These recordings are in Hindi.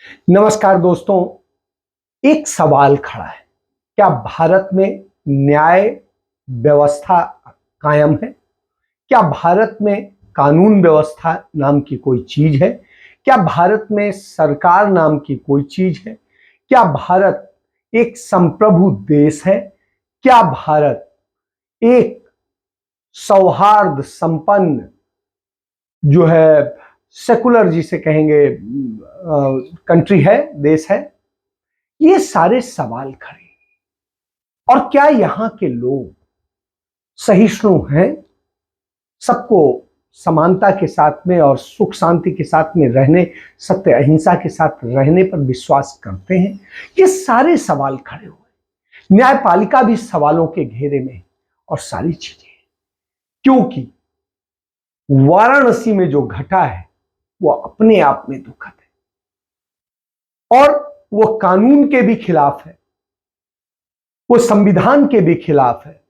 नमस्कार दोस्तों। एक सवाल खड़ा है, क्या भारत में न्याय व्यवस्था कायम है? क्या भारत में कानून व्यवस्था नाम की कोई चीज है? क्या भारत में सरकार नाम की कोई चीज है? क्या भारत एक संप्रभु देश है? क्या भारत एक सौहार्द संपन्न जो है सेकुलर जिसे कहेंगे कंट्री है, देश है? ये सारे सवाल खड़े हैं। और क्या यहां के लोग सहिष्णु हैं? सबको समानता के साथ में और सुख शांति के साथ में रहने, सत्य अहिंसा के साथ रहने पर विश्वास करते हैं? ये सारे सवाल खड़े हुए। न्यायपालिका भी सवालों के घेरे में है और सारी चीजें, क्योंकि वाराणसी में जो घटा है वो अपने आप में दुखद है और वो कानून के भी खिलाफ है, वो संविधान के भी खिलाफ है,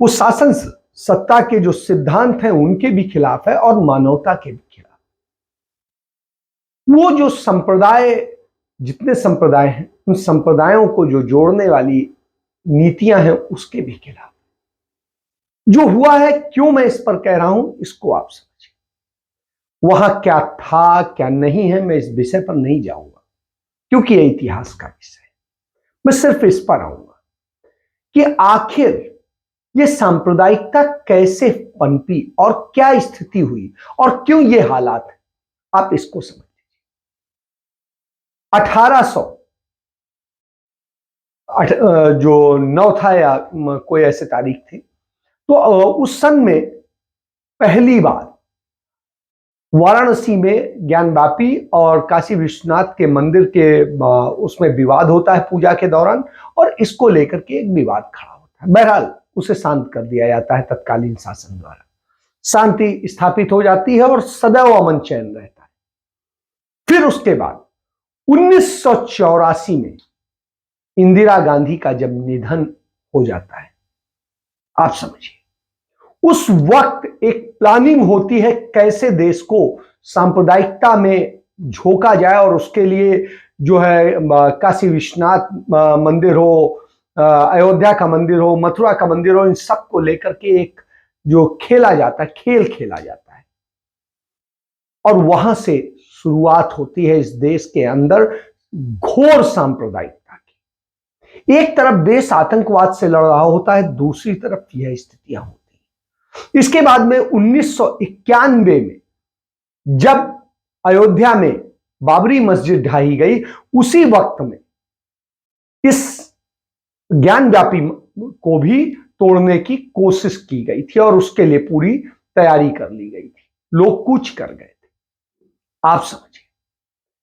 वो शासन सत्ता के जो सिद्धांत हैं उनके भी खिलाफ है और मानवता के भी खिलाफ। वो जो संप्रदाय, जितने संप्रदाय हैं उन संप्रदायों को जो जोड़ने वाली नीतियां हैं उसके भी खिलाफ। जो हुआ है, क्यों मैं इस पर कह रहा हूं, इसको आप समझिए। वहां क्या था क्या नहीं है, मैं इस विषय पर नहीं जाऊंगा क्योंकि यह इतिहास का विषय है। मैं सिर्फ इस पर आऊंगा कि आखिर ये सांप्रदायिकता कैसे पनपी और क्या स्थिति हुई और क्यों ये हालात है। आप इसको समझ लीजिए। 1800 जो 9 था या कोई ऐसे तारीख थी, तो उस सन में पहली बार वाराणसी में ज्ञानवापी और काशी विश्वनाथ के मंदिर के उसमें विवाद होता है पूजा के दौरान, और इसको लेकर के एक विवाद खड़ा होता है। बहरहाल उसे शांत कर दिया जाता है तत्कालीन शासन द्वारा, शांति स्थापित हो जाती है और सदैव अमन चैन रहता है। फिर उसके बाद 1984 में इंदिरा गांधी का जब निधन हो जाता है, आप समझिए उस वक्त एक प्लानिंग होती है कैसे देश को सांप्रदायिकता में झोंका जाए और उसके लिए जो है काशी विश्वनाथ मंदिर हो, अयोध्या का मंदिर हो, मथुरा का मंदिर हो, इन सब को लेकर के एक जो खेला जाता है, खेल खेला जाता है। और वहां से शुरुआत होती है इस देश के अंदर घोर सांप्रदायिकता की। एक तरफ देश आतंकवाद से लड़ रहा होता है, दूसरी तरफ यह स्थितियां होती हैं। इसके बाद में 1991 में जब अयोध्या में बाबरी मस्जिद ढाई गई, उसी वक्त में इस ज्ञानव्यापी को भी तोड़ने की कोशिश की गई थी और उसके लिए पूरी तैयारी कर ली गई थी। लोग कूच कर गए थे, आप समझिए,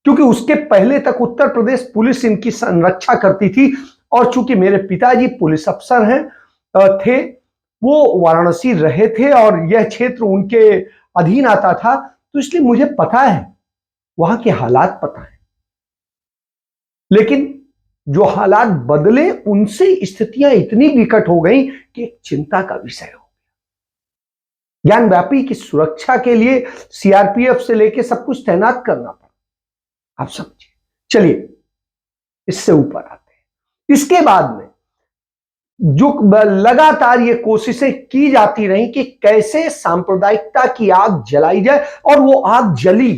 क्योंकि उसके पहले तक उत्तर प्रदेश पुलिस इनकी संरक्षा करती थी। और चूंकि मेरे पिताजी पुलिस अफसर हैं थे, वो वाराणसी रहे थे और यह क्षेत्र उनके अधीन आता था, तो इसलिए मुझे पता है, वहां के हालात पता है। लेकिन जो हालात बदले, उनसे स्थितियां इतनी विकट हो गई कि एक चिंता का विषय हो गया। ज्ञानव्यापी की सुरक्षा के लिए सीआरपीएफ से लेकर सब कुछ तैनात करना पड़ा, आप समझिए। चलिए इससे ऊपर आते हैं। इसके बाद में जो लगातार ये कोशिशें की जाती रही कि कैसे सांप्रदायिकता की आग जलाई जाए, और वो आग जली।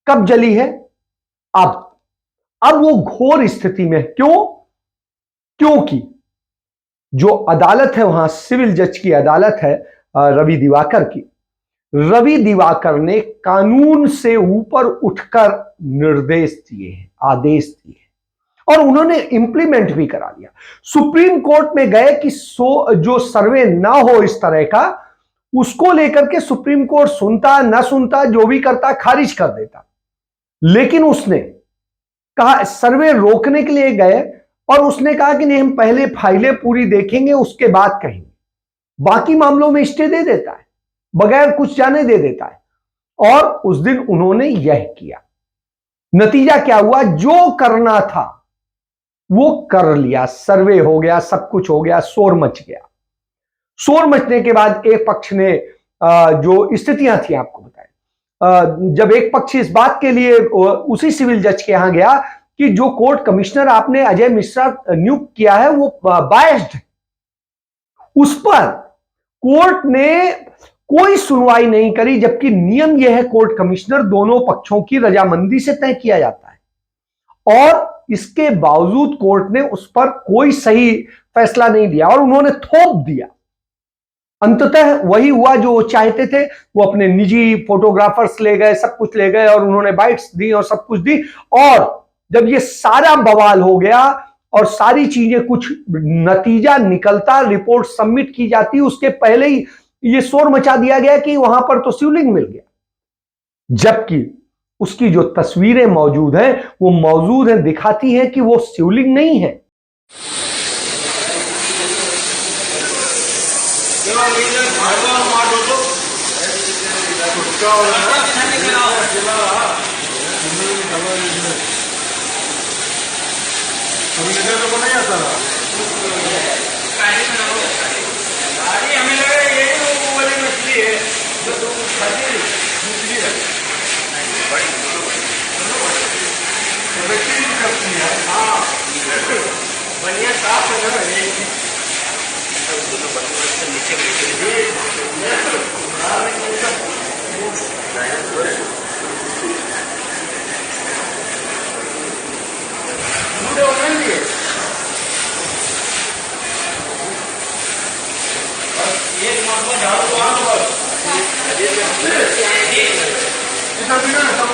कब जली है? अब वो घोर स्थिति में। क्यों? क्योंकि जो अदालत है वहां सिविल जज की अदालत है, रवि दिवाकर की, रवि दिवाकर ने कानून से ऊपर उठकर निर्देश दिए हैं, आदेश दिए हैं, और उन्होंने इंप्लीमेंट भी करा दिया। सुप्रीम कोर्ट में गए कि जो सर्वे ना हो इस तरह का, उसको लेकर के सुप्रीम कोर्ट सुनता ना सुनता, जो भी करता खारिज कर देता। लेकिन उसने कहा, सर्वे रोकने के लिए गए और उसने कहा कि नहीं, हम पहले फाइलें पूरी देखेंगे उसके बाद कहेंगे। बाकी मामलों में स्टे दे देता है, बगैर कुछ जाने दे देता है। और उस दिन उन्होंने यह किया। नतीजा क्या हुआ? जो करना था वो कर लिया, सर्वे हो गया, सब कुछ हो गया, शोर मच गया। शोर मचने के बाद एक पक्ष ने जो स्थितियां थी आपको बताएं, जब एक पक्ष इस बात के लिए उसी सिविल जज के यहां गया कि जो कोर्ट कमिश्नर आपने अजय मिश्रा नियुक्त किया है वो बायस्ड है, उस पर कोर्ट ने कोई सुनवाई नहीं करी, जबकि नियम यह है कोर्ट कमिश्नर दोनों पक्षों की रजामंदी से तय किया जाता है, और इसके बावजूद कोर्ट ने उस पर कोई सही फैसला नहीं दिया और उन्होंने थोप दिया। अंततः वही हुआ जो वो चाहते थे, वो अपने निजी फोटोग्राफर्स ले गए, सब कुछ ले गए और उन्होंने बाइट्स दी और सब कुछ दी। और जब ये सारा बवाल हो गया और सारी चीजें कुछ नतीजा निकलता, रिपोर्ट सबमिट की जाती, उसके पहले ही ये शोर मचा दिया गया कि वहां पर तो शिवलिंग मिल गया, जबकि उसकी जो तस्वीरें मौजूद हैं वो मौजूद हैं, दिखाती हैं कि वो शिवलिंग नहीं है। बढ़िया साफ है ना, एक मरतबा झाड़ू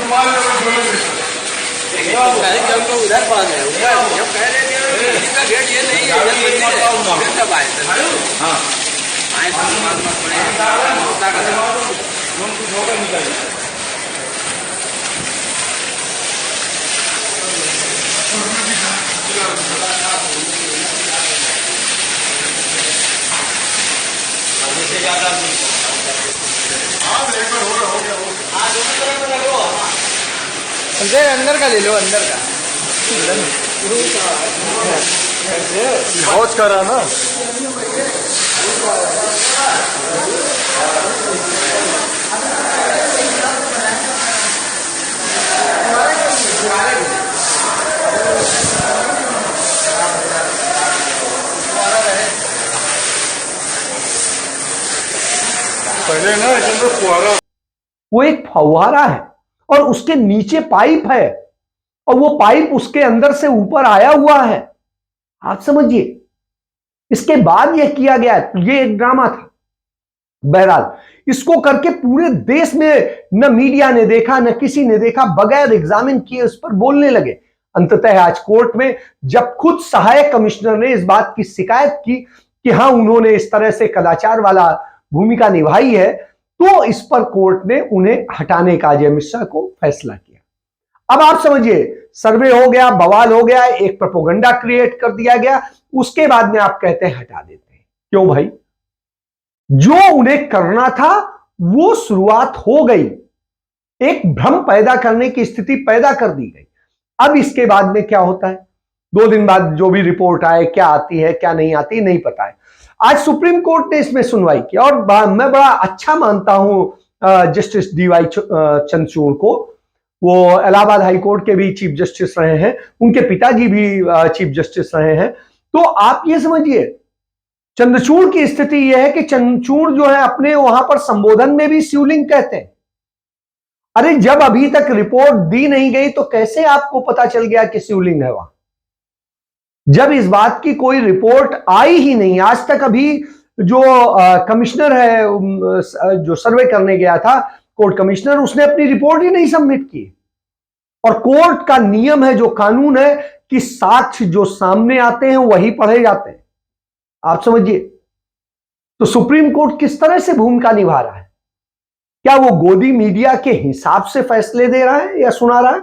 मारो बस, उधर पास है, जब कह रहे थे इसका गेट ये नहीं है, सब आए अंदर का ले लो, अंदर का हौज करा ना। पहले ना इसमें फुहारा, वो एक फव्वारा है और उसके नीचे पाइप है और वो पाइप उसके अंदर से ऊपर आया हुआ है। आप समझिए, इसके बाद यह किया गया, ये एक ड्रामा था। बहरहाल इसको करके पूरे देश में न मीडिया ने देखा, न किसी ने देखा, बगैर एग्जामिन किए उस पर बोलने लगे। अंततः आज कोर्ट में जब खुद सहायक कमिश्नर ने इस बात की शिकायत की कि हाँ उन्होंने इस तरह से कदाचार वाला भूमिका निभाई है, तो इस पर कोर्ट ने उन्हें हटाने का अजय मिश्रा को फैसला किया। अब आप समझिए, सर्वे हो गया, बवाल हो गया, एक प्रोपोगंडा क्रिएट कर दिया गया, उसके बाद में आप कहते हैं हटा देते हैं। क्यों भाई? जो उन्हें करना था वो शुरुआत हो गई, एक भ्रम पैदा करने की स्थिति पैदा कर दी गई। अब इसके बाद में क्या होता है, 2 दिन बाद जो भी रिपोर्ट आए, क्या आती है क्या नहीं आती नहीं पता है। आज सुप्रीम कोर्ट ने इसमें सुनवाई की और मैं बड़ा अच्छा मानता हूं जस्टिस डीवाई चंद्रचूड़ को। वो इलाहाबाद हाई कोर्ट के भी चीफ जस्टिस रहे हैं, उनके पिताजी भी चीफ जस्टिस रहे हैं। तो आप ये समझिए, चंद्रचूड़ की स्थिति यह है कि चंद्रचूड़ जो है अपने वहां पर संबोधन में भी शिवलिंग कहते हैं। अरे जब अभी तक रिपोर्ट दी नहीं गई तो कैसे आपको पता चल गया कि शिवलिंग है वहां? जब इस बात की कोई रिपोर्ट आई ही नहीं आज तक। अभी जो कमिश्नर है जो सर्वे करने गया था, कोर्ट कमिश्नर, उसने अपनी रिपोर्ट ही नहीं सबमिट की। और कोर्ट का नियम है, जो कानून है, कि साक्ष्य जो सामने आते हैं वही पढ़े जाते हैं। आप समझिए, तो सुप्रीम कोर्ट किस तरह से भूमिका निभा रहा है? क्या वो गोदी मीडिया के हिसाब से फैसले दे रहा है या सुना रहा है?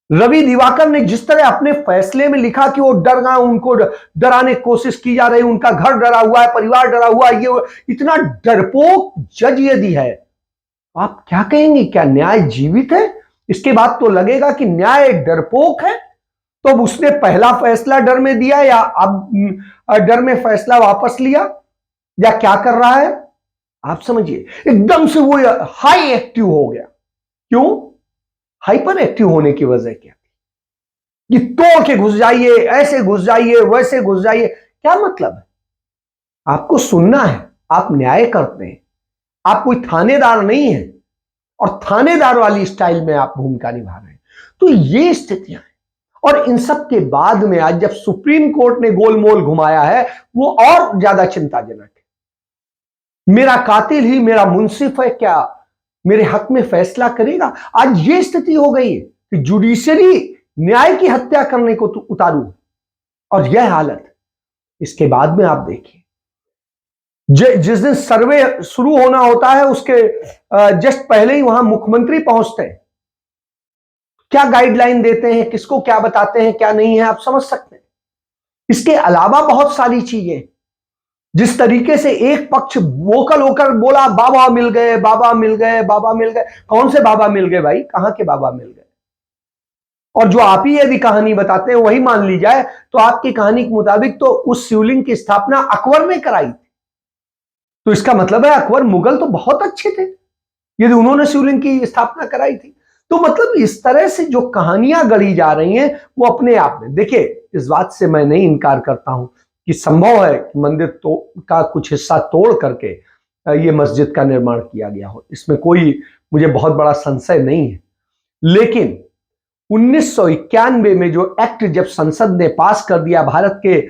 रवि दिवाकर ने जिस तरह अपने फैसले में लिखा कि वो डर गए, उनको डराने की कोशिश की जा रही, उनका घर डरा हुआ है, परिवार डरा हुआ है, ये इतना डरपोक जज यदि है, आप क्या कहेंगे? क्या न्याय जीवित है? इसके बाद तो लगेगा कि न्याय डरपोक है। तो अब उसने पहला फैसला डर में दिया या अब डर में फैसला वापस लिया, या क्या कर रहा है? आप समझिए, एकदम से वो हाई एक्टिव हो गया। क्यों? हाइपर एक्टिव होने की वजह क्या थी कि तोड़ के घुस जाइए, ऐसे घुस जाइए, वैसे घुस जाइए? क्या मतलब है? आपको सुनना है, आप न्याय करते हैं, आप कोई थानेदार नहीं है और थानेदार वाली स्टाइल में आप भूमिका निभा रहे हैं। तो ये स्थितियां हैं। और इन सब के बाद में आज जब सुप्रीम कोर्ट ने गोलमोल घुमाया है, वो और ज्यादा चिंताजनक है। मेरा कातिल ही मेरा मुंसिफ है, क्या मेरे हक में फैसला करेगा? आज ये स्थिति हो गई है कि जुडिशरी न्याय की हत्या करने को तो उतारू, और यह हालत। इसके बाद में आप देखिए, जिस दिन सर्वे शुरू होना होता है उसके जस्ट पहले ही वहां मुख्यमंत्री पहुंचते हैं। क्या गाइडलाइन देते हैं, किसको क्या बताते हैं, क्या नहीं है, आप समझ सकते हैं। इसके अलावा बहुत सारी चीजें, जिस तरीके से एक पक्ष वोकल होकर बोला बाबा मिल गए, बाबा मिल गए, बाबा मिल गए। कौन से बाबा मिल गए भाई? कहां के बाबा मिल गए? और जो आप ही यदि कहानी बताते हैं वही मान ली जाए, तो आपकी कहानी के मुताबिक तो उस शिवलिंग की स्थापना अकबर ने कराई थी। तो इसका मतलब है अकबर मुगल तो बहुत अच्छे थे यदि उन्होंने शिवलिंग की स्थापना कराई थी। तो मतलब इस तरह से जो कहानियां गढ़ी जा रही हैं वो अपने आप में, देखिए, इस बात से मैं नहीं इनकार करता हूं कि संभव है कि मंदिर का कुछ हिस्सा तोड़ करके ये मस्जिद का निर्माण किया गया हो, इसमें कोई मुझे बहुत बड़ा संशय नहीं है। लेकिन 1991 में जो एक्ट जब संसद ने पास कर दिया, भारत के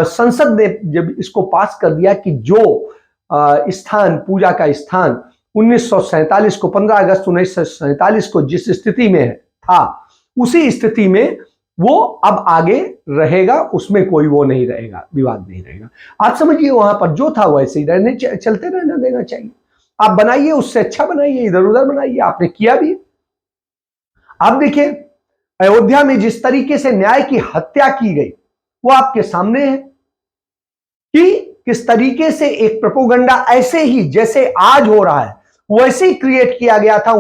संसद ने जब इसको पास कर दिया कि जो स्थान, पूजा का स्थान 1947 को, 15 अगस्त 1947 को जिस स्थिति में था, उसी स्थिति में वो अब आगे रहेगा, उसमें कोई वो नहीं रहेगा, विवाद नहीं रहेगा। आप समझिए वहां पर जो था वैसे ही रहने, चलते रहना देना चाहिए। आप बनाइए, उससे अच्छा बनाइए, इधर उधर बनाइए, आपने किया भी। आप देखिए अयोध्या में जिस तरीके से न्याय की हत्या की गई वो आपके सामने है कि किस तरीके से एक प्रोपोगंडा ऐसे ही जैसे आज हो रहा है वैसे ही क्रिएट किया गया था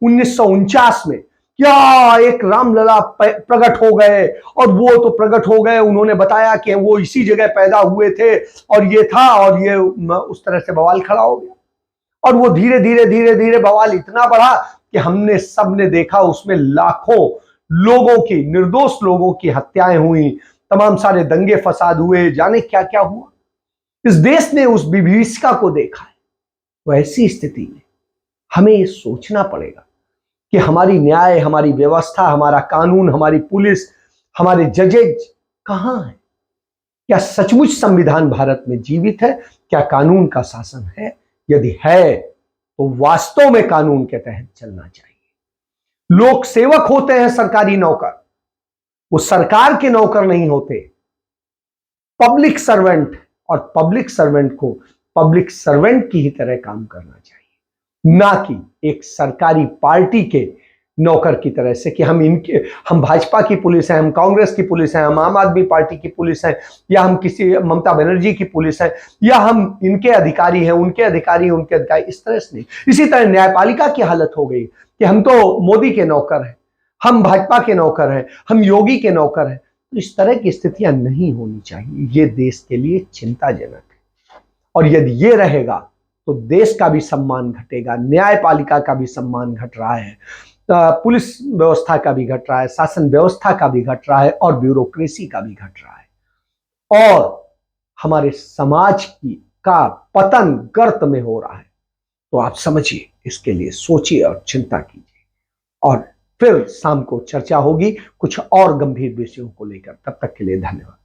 1949 में। क्या एक रामलला प्रकट हो गए, और वो तो प्रकट हो गए, उन्होंने बताया कि वो इसी जगह पैदा हुए थे और ये था, और ये उस तरह से बवाल खड़ा हो गया। और वो धीरे धीरे धीरे धीरे बवाल इतना बढ़ा कि हमने सबने देखा, उसमें लाखों लोगों की, निर्दोष लोगों की हत्याएं हुई, तमाम सारे दंगे फसाद हुए, जाने क्या क्या हुआ। इस देश ने उस विभीषिका को देखा है। तो ऐसी स्थिति में हमें ये सोचना पड़ेगा कि हमारी न्याय, हमारी व्यवस्था, हमारा कानून, हमारी पुलिस, हमारे जजेज कहां है? क्या सचमुच संविधान भारत में जीवित है? क्या कानून का शासन है? यदि है तो वास्तव में कानून के तहत चलना चाहिए। लोक सेवक होते हैं सरकारी नौकर, वो सरकार के नौकर नहीं होते, पब्लिक सर्वेंट, और पब्लिक सर्वेंट को पब्लिक सर्वेंट की ही तरह काम करना चाहिए, ना कि एक सरकारी पार्टी के नौकर की तरह से कि हम भाजपा की पुलिस है, हम कांग्रेस की पुलिस है, हम आम आदमी पार्टी की पुलिस है, या हम किसी ममता बनर्जी की पुलिस है, या हम इनके अधिकारी हैं, उनके अधिकारी, उनके अधिकारी, इस तरह से नहीं। इसी तरह न्यायपालिका की हालत हो गई कि हम तो मोदी के नौकर हैं, हम भाजपा के नौकर हैं, हम योगी के नौकर हैं। तो इस तरह की स्थितियां नहीं होनी चाहिए। ये देश के लिए चिंताजनक है, और यदि ये रहेगा तो देश का भी सम्मान घटेगा, न्यायपालिका का भी सम्मान घट रहा है, पुलिस व्यवस्था का भी घट रहा है, शासन व्यवस्था का भी घट रहा है, और ब्यूरोक्रेसी का भी घट रहा है, और हमारे समाज का पतन गर्त में हो रहा है। तो आप समझिए, इसके लिए सोचिए और चिंता कीजिए, और फिर शाम को चर्चा होगी कुछ और गंभीर विषयों को लेकर। तब तक के लिए धन्यवाद।